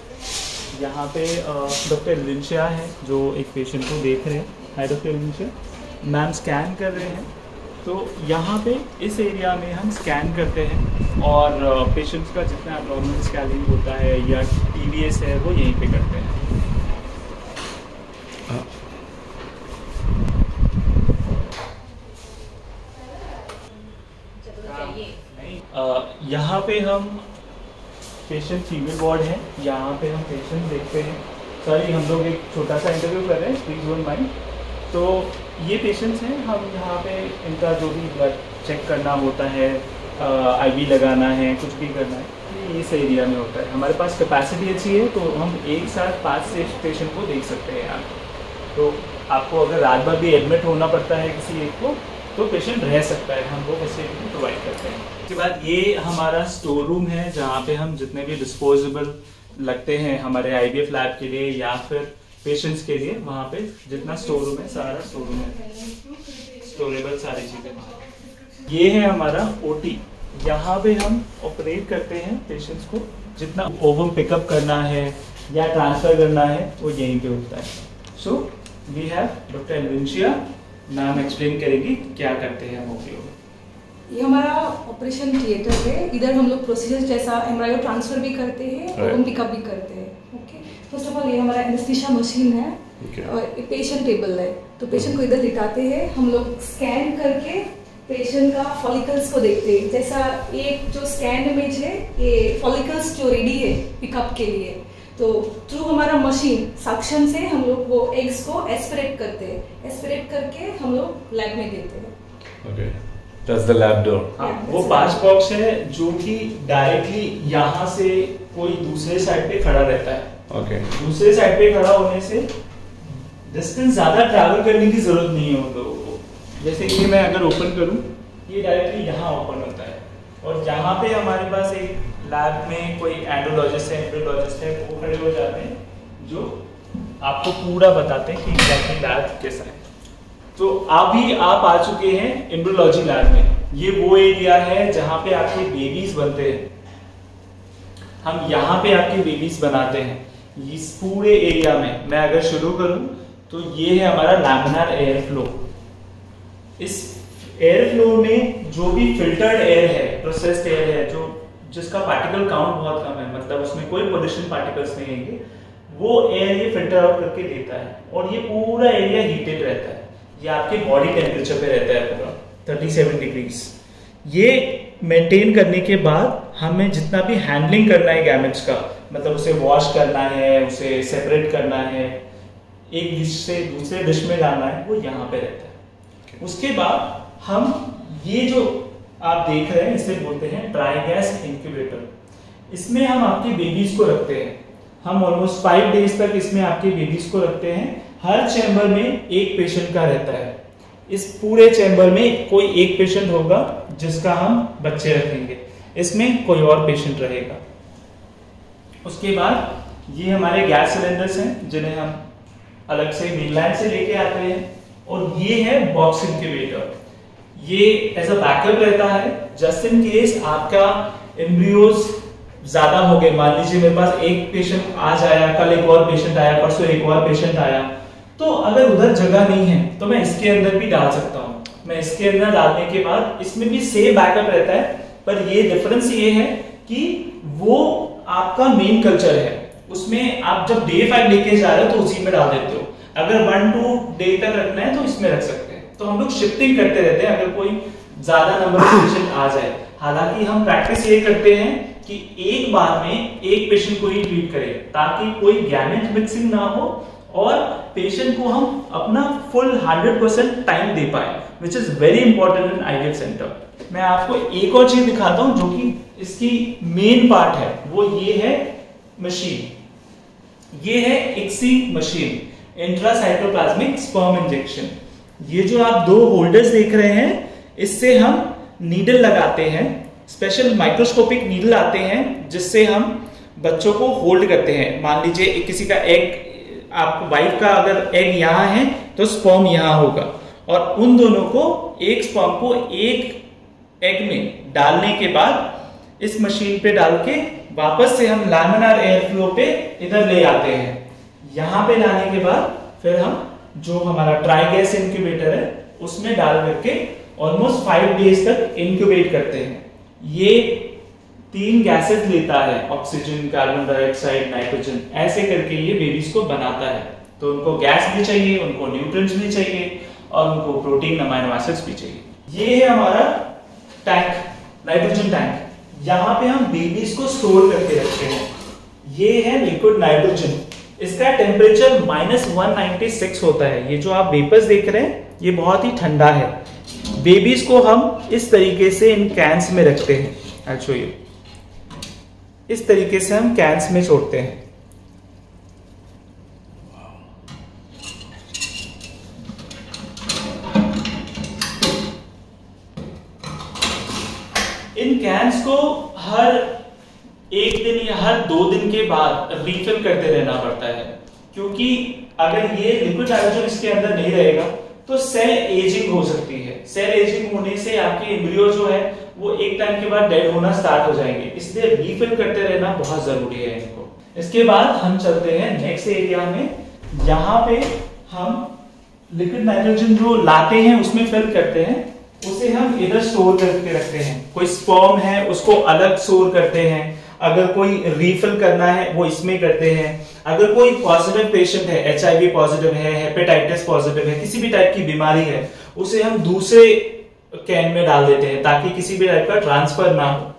यहाँ पे डॉक्टर लिंशिया है जो एक पेशेंट को देख रहे हैं। हाय डॉक्टर लिंशिया, मैम स्कैन कर रहे हैं। तो यहाँ पे इस एरिया में हम स्कैन करते हैं और पेशेंट्स का जितना एब्नॉर्मल स्कैनिंग होता है या TVS है वो यहीं पे करते हैं। यहाँ पे हम पेशेंट फीमेल वार्ड है, यहाँ पे हम पेशेंट देखते हैं। सॉरी, हम लोग एक छोटा सा इंटरव्यू कर रहे हैं, प्लीज डोंट माइंड। तो ये पेशेंट्स हैं, हम यहाँ पे इनका जो भी ब्लड चेक करना होता है, आईवी लगाना है, कुछ भी करना है, ये इस एरिया में होता है। हमारे पास कैपेसिटी अच्छी है तो हम एक साथ 5-6 पेशेंट को देख सकते हैं यहाँ। तो आपको अगर रात भर भी एडमिट होना पड़ता है किसी एक को तो पेशेंट रह सकता है, हम वो फैसिलिटी प्रोवाइड करते हैं। उसके बाद ये हमारा स्टोर रूम है जहाँ पे हम जितने भी डिस्पोजेबल लगते हैं हमारे आईवीएफ लैब के लिए या फिर पेशेंट्स के लिए, वहाँ पे जितना स्टोर रूम है सारा स्टोर रूम है, स्टोरेबल सारी चीज़ें। ये है हमारा ओटी, यहाँ पे हम ऑपरेट करते हैं पेशेंट्स को, जितना ओवम पिकअप करना है या ट्रांसफ़र करना है वो यहीं पे होता है। सो वी हैव डॉक्टर एलविंशिया, मैम एक्सप्लेन करेगी क्या करते हैं हम ओपीओ में। ये हमारा ऑपरेशन थिएटर है, इधर हम लोग प्रोसीजर जैसा एम्ब्रायो ट्रांसफर भी करते हैं, ओवम पिकअप भी करते हैं। ओके, फर्स्ट ऑफ ऑल ये हमारा एनेस्थीसिया मशीन है और पेशेंट टेबल है, तो पेशेंट को इधर लिटाते हैं, हम लोग स्कैन करके पेशेंट का फॉलिकल्स को देखते हैं। जैसा एक जो स्कैन इमेज है ये फॉलिकल्स जो रेडी है पिकअप के लिए, तो थ्रू हमारा मशीन सक्शन से हम लोग वो एग्स को एस्पिरेट करते हैं, एस्पिरेट करके हम लोग लैब में देते हैं। Okay, that's the lab door. वो पांच बॉक्स है जो कि डायरेक्टली यहाँ से कोई दूसरे साइड पे खड़ा रहता है। ओके, दूसरे साइड पे खड़ा होने से डिस्टेंस ज्यादा ट्रैवल करने की जरूरत नहीं है उन लोगों को। जैसे कि मैं अगर ओपन करूं, ये डायरेक्टली यहाँ ओपन होता है और यहाँ पे हमारे पास एक लैब में कोई एंड्रोलॉजिस्ट है, एंड्रोलॉजिस्ट है, वो खड़े हो जाते हैं जो आपको पूरा बताते हैं कि एग्जैक्टली लैब कैसा है। तो अभी आप आ चुके हैं एम्ब्रियोलॉजी लैब में। ये वो एरिया है जहाँ पे आपके बेबीज बनते हैं, हम यहाँ पे आपके बेबीज बनाते हैं। इस पूरे एरिया में मैं अगर शुरू करूँ तो ये है हमारा लैमिनार एयर फ्लो। इस एयर फ्लो में जो भी फिल्टर्ड एयर है, प्रोसेस्ड एयर है, जो जिसका पार्टिकल काउंट बहुत कम है, मतलब उसमें कोई पोल्यूशन पार्टिकल्स नहीं आएंगे, वो एयर ये फिल्टर आउट करके देता है और ये पूरा एरिया हीटेड रहता है। ये आपके बॉडी टेम्परेचर पे रहता है पूरा 37 डिग्रीज। ये मेंटेन करने के बाद हमें जितना भी हैंडलिंग करना है गैमेट्स का, मतलब उसे वॉश करना है, उसे सेपरेट करना है, एक डिश से दूसरे डिश में डालना है, वो यहाँ पे रहता है। उसके बाद हम ये जो आप देख रहे हैं इसे बोलते हैं ड्राई गैस इंक्यूबेटर। इसमें हम आपके बेबीज को रखते हैं, हम ऑलमोस्ट 5 डेज तक इसमें आपके बेबीज को रखते हैं। हर चैम्बर में एक पेशेंट का रहता है। इस पूरे चैम्बर में कोई एक पेशेंट होगा जिसका हम बच्चे रखेंगे, इसमें कोई और पेशेंट रहेगा। उसके बाद ये हमारे गैस सिलेंडर्स हैं जिन्हें हम अलग से मेनलैंड से लेके आते हैं, और ये है बॉक्स इंक्यूबेटर। ये एज अ बैकअप रहता है, जस्ट इन केस आपका एम्ब्रियोज ज्यादा हो गए। मान लीजिए मेरे पास एक पेशेंट आज आया, कल एक और पेशेंट आया, परसों एक और पेशेंट आया, तो अगर उधर जगह नहीं है तो मैं इसके अंदर भी डाल सकता हूँ। मैं इसके अंदर डालने के बाद इसमें भी सेम बैकअप रहता है, पर ये डिफरेंस ये है कि वो आपका मेन कल्चर है, उसमें आप जब डे 5 लेके जा रहे हो तो उसी में डाल देते हो। अगर 1-2 डे तक रखना है तो इसमें रख सकते हैं। तो हम लोग शिफ्टिंग करते रहते हैं अगर कोई ज्यादा नंबर ऑफ पेशेंट आ जाए। हालांकि हम प्रैक्टिस ये करते हैं कि एक बार में एक पेशेंट को ही ट्रीट करें ताकि कोई गैमेट मिक्सिंग ना हो और पेशेंट को हम अपना फुल 100% टाइम दे पाए, which is very important in IVF centre. मैं आपको एक और चीज दिखाता हूं जो कि इसकी मेन पार्ट है, वो ये है मशीन। ये है ICSI machine, intracytoplasmic sperm injection. ये जो आप 2 होल्डर्स देख रहे हैं, इससे हम नीडल लगाते हैं, स्पेशल माइक्रोस्कोपिक नीडल आते हैं जिससे हम बच्चों को होल्ड करते हैं। मान लीजिए किसी का एग, आपको वाइफ का अगर एग यहाँ है तो स्पर्म यहाँ होगा, और उन दोनों को एक स्पर्म को एक एग में डालने के बाद इस मशीन पे डाल के वापस से हम लैमिनार एयर फ्लो पे इधर ले आते हैं। यहाँ पे लाने के बाद फिर हम जो हमारा ट्राई गैस इंक्यूबेटर है उसमें डाल करके ऑलमोस्ट 5 डेज तक इंक्यूबेट करते हैं। ये 3 गैसेस लेता है, ऑक्सीजन, कार्बन डाइऑक्साइड, नाइट्रोजन, ऐसे करके ये बेबीज को बनाता है। तो उनको गैस भी चाहिए, उनको न्यूट्रिएंट्स भी चाहिए और उनको प्रोटीन, अमीनो एसिड्स भी चाहिए। ये है हमारा टैंक, नाइट्रोजन टैंक। यहाँ पे हम बेबीज को स्टोर करके रखते हैं। ये है लिक्विड नाइट्रोजन, इसका टेम्परेचर -196 होता है। ये जो आप वेपर्स देख रहे हैं ये बहुत ही ठंडा है। बेबीज को हम इस तरीके से इन कैंस में रखते हैं। I show you. इस तरीके से हम कैंस में छोड़ते हैं। इन कैंस को हर एक दिन या हर 2 दिन के बाद रिफिल करते रहना पड़ता है, क्योंकि अगर ये लिक्विड नाइट्रोजन इसके अंदर नहीं रहेगा तो सेल एजिंग हो सकती है। सेल एजिंग होने से आपके एम्ब्रियो जो है वो एक टाइम के बाद डेड होना स्टार्ट हो जाएंगे, इसलिए रिफिल करते रहना बहुत जरूरी है इनको। इसके बाद हम चलते हैं नेक्स्ट एरिया में। यहाँ पे हम लिक्विड नाइट्रोजन जो लाते हैं उसमें फिल करते हैं, उसे हम इधर स्टोर करके रखते हैं। कोई स्पर्म है उसको अलग स्टोर करते हैं, अगर कोई रिफिल करना है वो इसमें करते हैं। अगर कोई पॉजिटिव पेशेंट है, HIV पॉजिटिव है, हेपेटाइटिस पॉजिटिव है, किसी भी टाइप की बीमारी है, उसे हम दूसरे कैन में डाल देते हैं ताकि किसी भी टाइप का ट्रांसफर ना हो।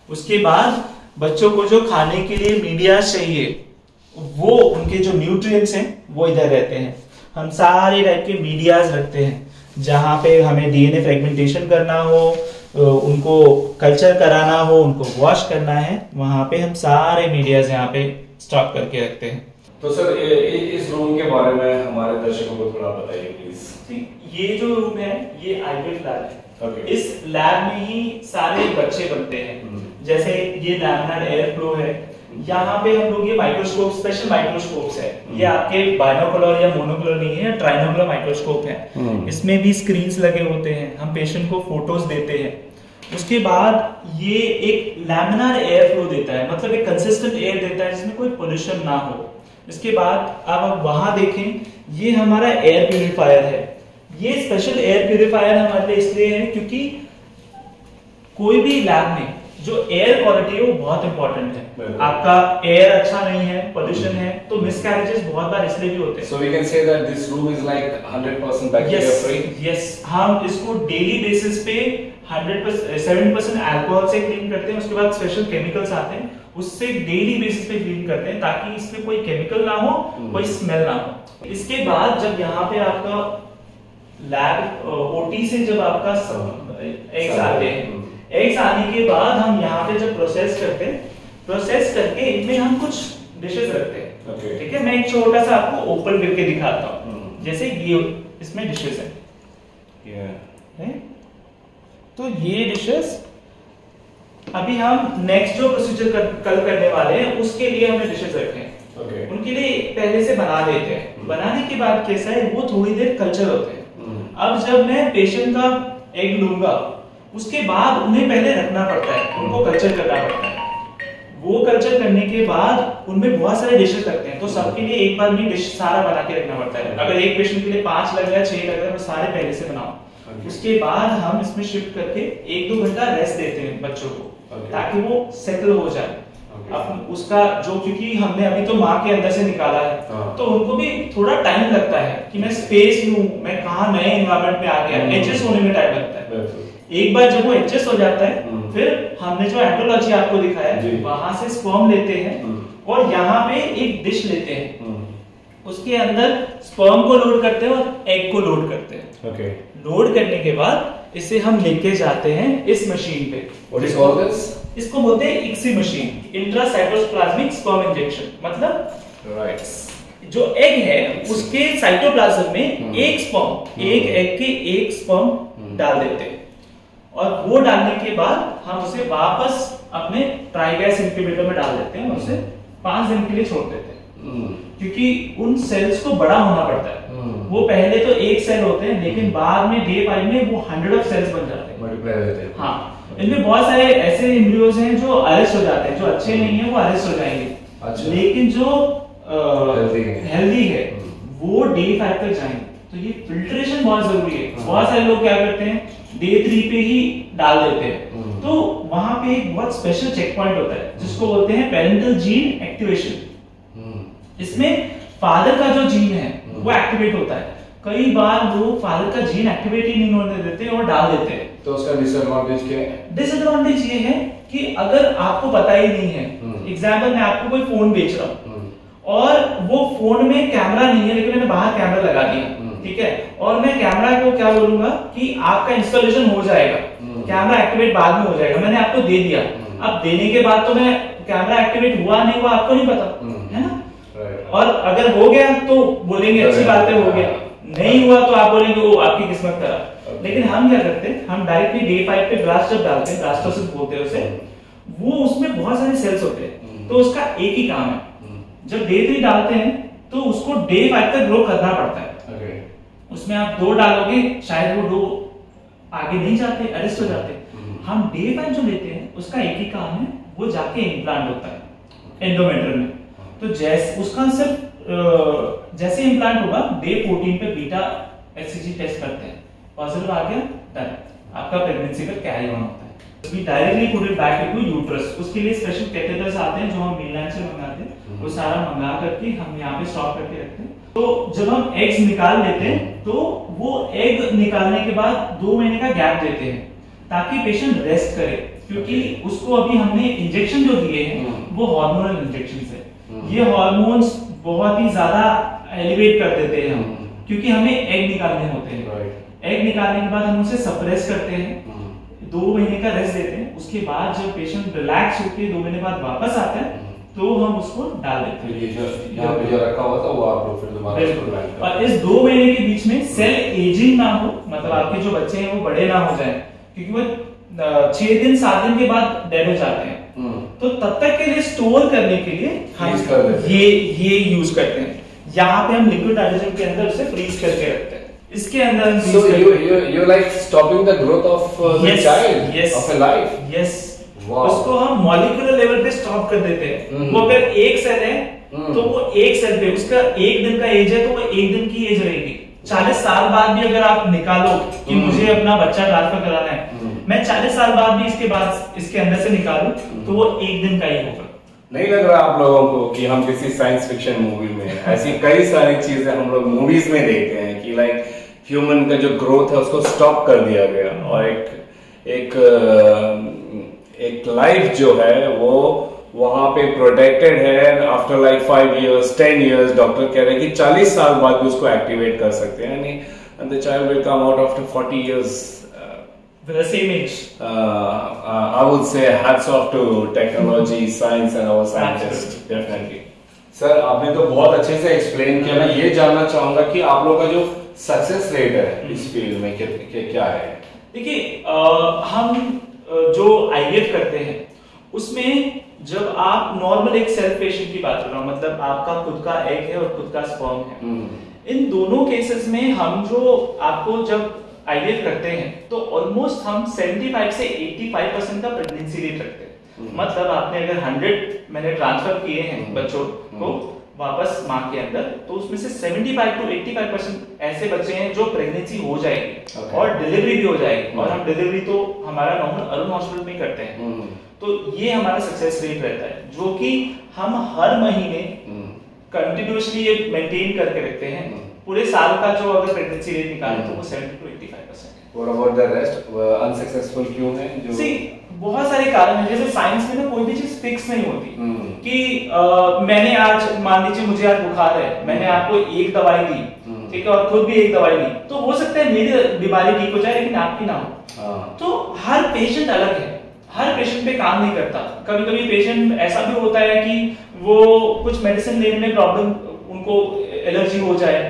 उसके बाद बच्चों को जो खाने के लिए मीडिया चाहिए, वो उनके जो न्यूट्रिएंट्स हैं वो इधर रहते हैं। हम सारे टाइप के मीडियाज रखते हैं, जहां पे हमें DNA फ्रेगमेंटेशन करना हो, उनको कल्चर कराना हो, उनको वॉश करना है, वहां पे हम सारे मीडियाज यहाँ पे स्टॉक करके रखते हैं। तो सर इस रूम के बारे में हमारे दर्शकों को थोड़ा बताइए प्लीज। ये जो रूम है ये IVF लैब है। Okay. इस लैब में ही सारे बच्चे बनते हैं। जैसे ये लैमिनार एयर फ्लो है, यहाँ पे हम लोग ये माइक्रोस्कोप, स्पेशल माइक्रोस्कोप्स है। ये आपके बाइनोकुलर या मोनोकुलर नहीं है, ट्राइनोकुलर माइक्रोस्कोप है। इसमें भी स्क्रीन्स लगे होते हैं, हम पेशेंट को फोटोज देते हैं। उसके बाद ये एक लैमिनार एयर फ्लो देता है, मतलब एक कंसिस्टेंट एयर देता है जिसमें कोई पोल्यूशन ना हो। इसके बाद अब आप वहां देखें, ये हमारा एयर प्यूरिफायर है। ये स्पेशल एयर प्यूरिफायर हमारे लिए इसलिए है क्योंकि कोई भी लैब में जो एयर क्वालिटी है वो बहुत इंपॉर्टेंट है। आपका एयर अच्छा नहीं है, पोल्यूशन है, तो मिसकैरेजेस बहुत बार इसलिए भी होते हैं। So we can say that this room is like 100% bacteria free. Yes, हम इसको डेली बेसिस पे 7% अल्कोहल से क्लीन करते हैं। उसके बाद स्पेशल केमिकल्स आते हैं, उससे डेली बेसिस पे क्लीन करते हैं ताकि इसमें कोई केमिकल ना हो, कोई स्मेल ना हो। इसके बाद जब यहाँ पे आपका लैब ओटी से जब आपका एग्स आते हैं, एग्स आने के बाद हम यहाँ पे जब प्रोसेस करते हैं, प्रोसेस करके इनमें हम कुछ डिशेस रखते हैं। ठीक है, मैं एक छोटा सा आपको ओपन करके दिखाता हूँ। जैसे ये इसमें डिशेस है, तो ये डिशेस अभी हम नेक्स्ट जो प्रोसीजर कल करने वाले हैं उसके लिए हमने डिशेस रखे हैं। उनके लिए पहले से बना लेते हैं। बनाने के बाद कैसा है, वो थोड़ी देर कल्चर होते हैं। अब जब मैं पेशेंट का एग लूंगा, उसके बाद उन्हें पहले रखना पड़ता है, उनको कल्चर करना पड़ता है। वो कल्चर करने के बाद उनमें बहुत सारे डिशेस लगते हैं, तो सबके लिए एक बार में डिश सारा बना के रखना पड़ता है। अगर एक पेशेंट के लिए 5 लग रहा है, 6 लग रहा है, वो सारे पहले से बनाओ। उसके बाद हम इसमें शिफ्ट करके 1-2 घंटा रेस्ट देते हैं बच्चों को, ताकि वो सेटल हो जाए। अब उसका जो, क्योंकि हमने अभी तो माँ के अंदर से निकाला है, तो उनको भी थोड़ा टाइम लगता है कि मैं स्पेस लूं, मैं कहाँ नए एनवायरनमेंट में आ गया, एडजस्ट होने में टाइम लगता है। एक बार जब वो एडजस्ट हो जाता है, फिर हमने जो एंड्रोलॉजी आपको दिखाया वहां से स्पर्म लेते हैं और यहाँ पे एक डिश लेते हैं, उसके अंदर स्पर्म को लोड करते हैं और एग को लोड करते हैं। लोड करने के बाद इसे हम लेके जाते हैं इस मशीन पे। What is all this? इसको बोलते हैं ICSI machine, intracytoplasmic sperm injection. मतलब जो एग है उसके साइटोप्लाज्म में एक स्पर्म, एक एग के एक स्पर्म डाल देते हैं, और वो डालने के बाद हम उसे वापस अपने ट्राइगैस इंक्यूबेटर में डाल देते हैं और उसे 5 दिन के लिए छोड़ देते हैं। क्योंकि उन सेल्स को बड़ा होना पड़ता है। वो पहले तो एक सेल होते हैं, लेकिन बाद में डे 5 में वो 100 सेल्स बन जाते हैं, मल्टीप्लाई होते हैं। हाँ, इनमें बहुत सारे ऐसे एम्ब्रियोज हैं जो अरेस्ट हो जाते हैं, जो अच्छे नहीं है वो अरेस्ट हो जाएंगे। अच्छा। लेकिन जो हेल्दी है वो डे 5 तक जाएंगे। तो ये फिल्ट्रेशन बहुत जरूरी है। बहुत सारे लोग क्या करते हैं, डे 3 पे ही डाल देते हैं। तो वहां पे एक बहुत स्पेशल चेक पॉइंट होता है जिसको बोलते हैं पेरेंटल जीन एक्टिवेशन। इसमें फादर का जो जीन है वो एक्टिवेट होता है। कई बार लोग फादर का जीन एक्टिवेट ही नहीं होने देते और डाल देते हैं। तो उसका डिसएडवांटेज क्या है? डिसएडवांटेज ये है कि अगर आपको पता ही नहीं है, एग्जाम्पल मैं आपको कोई फोन बेच रहा हूँ और वो फोन में कैमरा नहीं है, लेकिन मैंने बाहर कैमरा लगा दिया, ठीक है, और मैं कैमरा को क्या बोलूंगा कि आपका इंस्टॉलेशन हो जाएगा, कैमरा एक्टिवेट बाद में हो जाएगा, मैंने आपको दे दिया, अब देने के बाद तो मैं कैमरा एक्टिवेट हुआ नहीं हुआ आपको नहीं पता है ना, और अगर हो गया तो बोलेंगे अच्छी बात है हो गया, नहीं हुआ तो आप बोलेंगे वो आपकी किस्मत खराब। लेकिन हम क्या करते हैं, हम डायरेक्टली डे 5 पे ब्लास्ट जब डालते हैं, ब्लास्टोसिस बोलते हैं उसे, वो उसमें बहुत सारे सेल्स होते हैं, तो उसका एक ही काम है, जब डे 3 डालते हैं तो उसको डे 5 तक ग्रो करना पड़ता है। उसमें आप 2 डालोगे शायद वो 2 आगे नहीं जाते, अरेस्ट हो जाते। हम डे 5 जो लेते हैं उसका एक ही काम है, वो जाके इम्प्लांट होता है एंडोमेट्रियम में, तो जैसे उसका सिर्फ जैसे इम्प्लांट होगा डे 14 पे बीटा एचसीजी टेस्ट करते हैं, पॉजिटिव आ गया डन, आपका प्रेगनेंसी का कैरी ऑन होता है। We directly put it back into uterus, उसके लिए स्पेशल कैथेटर्स आते हैं जो हम मेनलैंड से मंगाते हैं, वो सारा मंगा करके हम यहाँ पे स्टॉक करके रखते हैं। तो जब हम एग्स निकाल लेते हैं तो वो एग निकालने के बाद 2 महीने का गैप देते हैं ताकि पेशेंट रेस्ट करे, क्योंकि उसको अभी हमने इंजेक्शन जो दिए हैं वो हार्मोनल इंजेक्शन है, ये हार्मोन्स बहुत ही ज्यादा एलिवेट कर देते हैं हम, क्योंकि हमें एग निकालने होते हैं। एग निकालने के बाद हम उसे सप्रेस करते हैं, 2 महीने का रेस्ट देते हैं, उसके बाद जब पेशेंट रिलैक्स होकर 2 महीने बाद वापस आता है तो हम उसको डाल देते हैं। यहाँ पे जो रखा हुआ था वो आप लोग फिर दोबारा, और इस 2 महीने के बीच में सेल एजिंग ना हो, मतलब आपके जो बच्चे हैं वो बड़े ना हो जाए, क्योंकि वो 6 दिन 7 दिन के बाद डेड हो जाते हैं, तो तब तक के लिए स्टोर करने के लिए हम ये यूज करते हैं। यहाँ पे हम लिक्विड नाइट्रोजन के अंदर उसे फ्रीज करके रखते हैं, इसके अंदर so you like stopping the growth of the child, of a life. Yes. उसको हम मॉलिक्यूलर लेवल पे स्टॉप कर देते हैं। वो अगर एक सेल है तो वो एक सेल पे, उसका 1 दिन का एज है तो वो 1 दिन की एज रहेगी। 40 साल बाद भी अगर आप निकालो कि मुझे अपना बच्चा ट्रांसफर कराना है, मैं 40 साल बाद भी इसके अंदर से निकालूं तो वो 1 दिन का ही होगा। नहीं लग रहा आप लोगों को कि हम किसी साइंस फिक्शन मूवी में, ऐसी कई सारी चीजें हम लोग मूवीज में देखते हैं कि लाइक ह्यूमन का जो ग्रोथ है उसको स्टॉप कर दिया गया, और एक लाइफ जो है वो वहां पे प्रोटेक्टेड है। After like 5 years 10 years doctor कह रहे हैं कि 40 साल बाद भी उसको एक्टिवेट कर सकते हैं, and the child will come out after 40 years with the same age. I would say hats off to technology, science and our scientists. Definitely. Sir आपने तो बहुत अच्छे से एक्सप्लेन किया। मैं ये जानना चाहूंगा कि आप लोगों का जो सक्सेस रेट है इस फील्ड में क्या है? देखिए, हम जो आईवीएफ करते हैं उसमें जब आप नॉर्मल एक सेल्फ पेशेंट की बात कर रहा हूं, मतलब आपका खुद का एग है और खुद का स्पर्म है, इन दोनों केसेस में हम जो आपको जब आईवीएफ करते हैं तो ऑलमोस्ट हम 75 से 85% का प्रेगनेंसी रेट रखते हैं। मतलब आपने अगर 100 मैंने ट्रांसफर किए हैं बच्चों को वापस मां के अंदर, तो उसमें से 75 to 85% ऐसे बच्चे हैं जो प्रेगनेंसी हो जाएगी और डिलीवरी भी हो जाएगी, और हम डिलीवरी तो हमारा नॉर्मल अरुण हॉस्पिटल में करते हैं। तो ये हमारा सक्सेस रेट रहता है, जो कि हम हर महीने कंटिन्यूअसली ये मेंटेन करके रखते हैं। पूरे साल का जो अगर प्रेगनेंसी रेट निकालें तो वो 70 to 85%। What about the rest? Unsuccessful क्यों है? जो बहुत सारे कारण हैं। जैसे साइंस में ना कोई भी चीज फिक्स नहीं होती कि मैंने आज मान लीजिए मुझे आज बुखार है, मैंने आपको एक दवाई दी, ठीक है, और खुद भी एक दवाई ली, तो हो सकता है मेरी बीमारी ठीक हो जाए लेकिन आपकी ना हो। तो हर पेशेंट अलग है, हर पेशेंट पे काम नहीं करता। कभी कभी पेशेंट ऐसा भी होता है कि वो कुछ मेडिसिन लेने में प्रॉब्लम, उनको एलर्जी हो जाए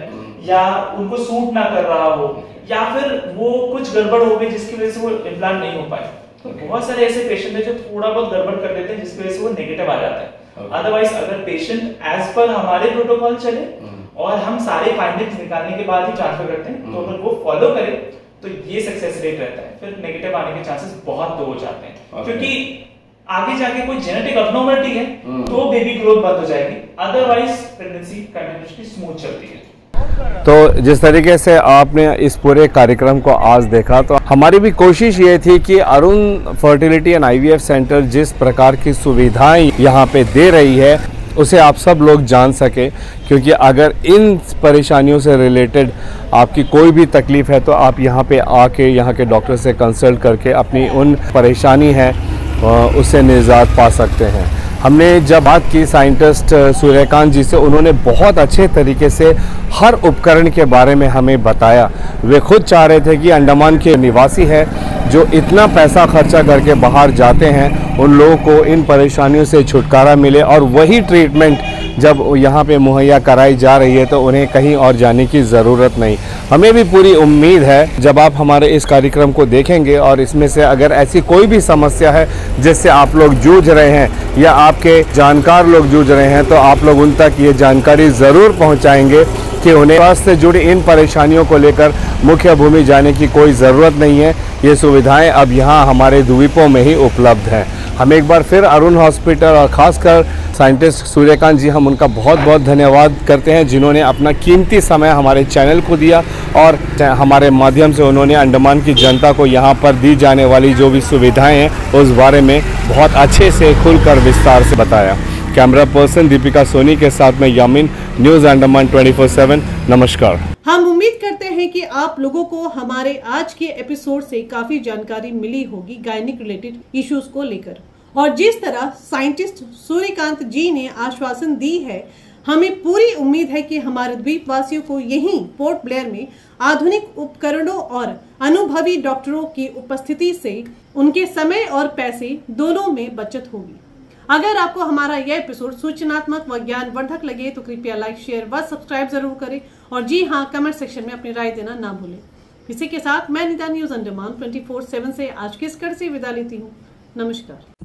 या उनको सूट ना कर रहा हो, या फिर वो कुछ गड़बड़ हो गई जिसकी वजह से वो इम्प्लांट नहीं हो पाए। तो बहुत सारे ऐसे पेशेंट हैं जो थोड़ा बहुत गड़बड़ कर देते हैं जिसकी वजह से वो नेगेटिव आ जाता है। अदरवाइज अगर पेशेंट एज पर हमारे प्रोटोकॉल चले और हम सारे फाइंडिंग्स निकालने के बाद ही ट्रांसफर करते हैं, तो अगर वो फॉलो करे तो ये सक्सेस रेट रहता है। फिर नेगेटिव आने के चांसेस बहुत हो जाते हैं, क्योंकि आगे जाके कोई जेनेटिक अबनॉर्मलिटी है तो बेबी ग्रोथ बंद हो जाएगी, अदरवाइज प्रेगनेंसी कंटिन्यूअसली स्मूथ चलती है। तो जिस तरीके से आपने इस पूरे कार्यक्रम को आज देखा, तो हमारी भी कोशिश ये थी कि Arun fertility and IVF centre जिस प्रकार की सुविधाएं यहाँ पे दे रही है उसे आप सब लोग जान सके, क्योंकि अगर इन परेशानियों से रिलेटेड आपकी कोई भी तकलीफ़ है तो आप यहाँ पे आके यहाँ के डॉक्टर से कंसल्ट करके अपनी उन परेशानी है उससे निजात पा सकते हैं। हमने जब बात की साइंटिस्ट सूर्यकांत जी से, उन्होंने बहुत अच्छे तरीके से हर उपकरण के बारे में हमें बताया। वे खुद चाह रहे थे कि अंडमान के निवासी है जो इतना पैसा खर्चा करके बाहर जाते हैं, उन लोगों को इन परेशानियों से छुटकारा मिले और वही ट्रीटमेंट जब यहाँ पे मुहैया कराई जा रही है तो उन्हें कहीं और जाने की ज़रूरत नहीं। हमें भी पूरी उम्मीद है जब आप हमारे इस कार्यक्रम को देखेंगे और इसमें से अगर ऐसी कोई भी समस्या है जिससे आप लोग जूझ रहे हैं या आपके जानकार लोग जूझ रहे हैं, तो आप लोग उन तक ये जानकारी ज़रूर पहुँचाएँगे कि उन्हें स्वास्थ्य से जुड़ी इन परेशानियों को लेकर मुख्य भूमि जाने की कोई ज़रूरत नहीं है। ये सुविधाएं अब यहाँ हमारे द्वीपों में ही उपलब्ध हैं। हम एक बार फिर अरुण हॉस्पिटल और ख़ासकर साइंटिस्ट सूर्यकांत जी, हम उनका बहुत बहुत धन्यवाद करते हैं जिन्होंने अपना कीमती समय हमारे चैनल को दिया और हमारे माध्यम से उन्होंने अंडमान की जनता को यहाँ पर दी जाने वाली जो भी सुविधाएँ हैं उस बारे में बहुत अच्छे से खुलकर विस्तार से बताया। कैमरा पर्सन दीपिका सोनी के साथ में यामिन, न्यूज़ अंडमान 24/7। नमस्कार। हम उम्मीद करते हैं कि आप लोगों को हमारे आज के एपिसोड से काफी जानकारी मिली होगी गायनिक रिलेटेड इश्यूज को लेकर, और जिस तरह साइंटिस्ट सूर्यकांत जी ने आश्वासन दी है, हमें पूरी उम्मीद है कि हमारे द्वीपवासियों को यहीं पोर्ट ब्लेयर में आधुनिक उपकरणों और अनुभवी डॉक्टरों की उपस्थिति से उनके समय और पैसे दोनों में बचत होगी। अगर आपको हमारा यह एपिसोड सूचनात्मक व ज्ञानवर्धक लगे तो कृपया लाइक, शेयर व सब्सक्राइब जरूर करें, और जी हाँ, कमेंट सेक्शन में अपनी राय देना ना भूलें। इसी के साथ मैं निदा न्यूज़ अंडमान 24/7 से आज की इस कड़ी से विदा लेती हूँ। नमस्कार।